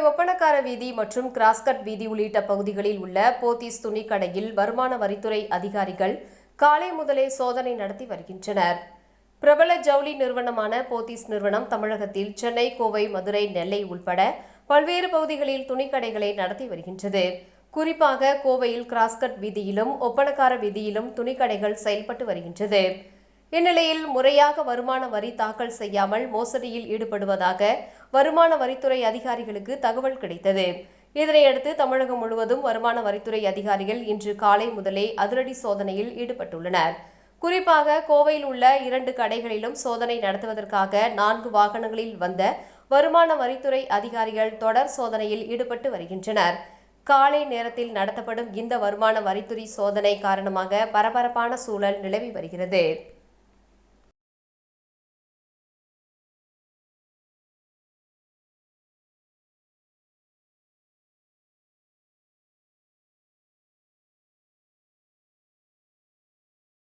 ஒப்பனக்கார வீதி மற்றும் கிராஸ்கட் வீதி உள்ளிட்ட பகுதிகளில் உள்ள போத்தீஸ் துணிக்கடையில் வருமான வரித்துறை அதிகாரிகள் காலை முதலே சோதனை நடத்தி வருகின்றனர். பிரபல ஜவுளி நிறுவனமான போத்தீஸ் நிறுவனம் தமிழகத்தில் சென்னை, கோவை, மதுரை, நெல்லை உள்பட பல்வேறு பகுதிகளில் துணிக்கடைகளை நடத்தி வருகின்றது. குறிப்பாக கோவையில் கிராஸ்கட் வீதியிலும் ஒப்பனக்கார வீதியிலும் துணிக்கடைகள் செயல்பட்டு வருகின்றது. இந்நிலையில் முறையாக வருமான வரி தாக்கல் செய்யாமல் மோசடியில் ஈடுபடுவதாக வருமான வரித்துறை அதிகாரிகளுக்கு தகவல் கிடைத்தது. இதனையடுத்து தமிழகம் முழுவதும் வருமான வரித்துறை அதிகாரிகள் இன்று காலை முதலே அதிரடி சோதனையில் ஈடுபட்டுள்ளனர். குறிப்பாக கோவையில் உள்ள 2 கடைகளிலும் சோதனை நடத்துவதற்காக 4 வாகனங்களில் வந்த வருமான வரித்துறை அதிகாரிகள் தொடர் சோதனையில் ஈடுபட்டு வருகின்றனர். காலை நேரத்தில் நடத்தப்படும் இந்த வருமான வரித்துறை சோதனை காரணமாக பரபரப்பான சூழல் நிலவி வருகிறது.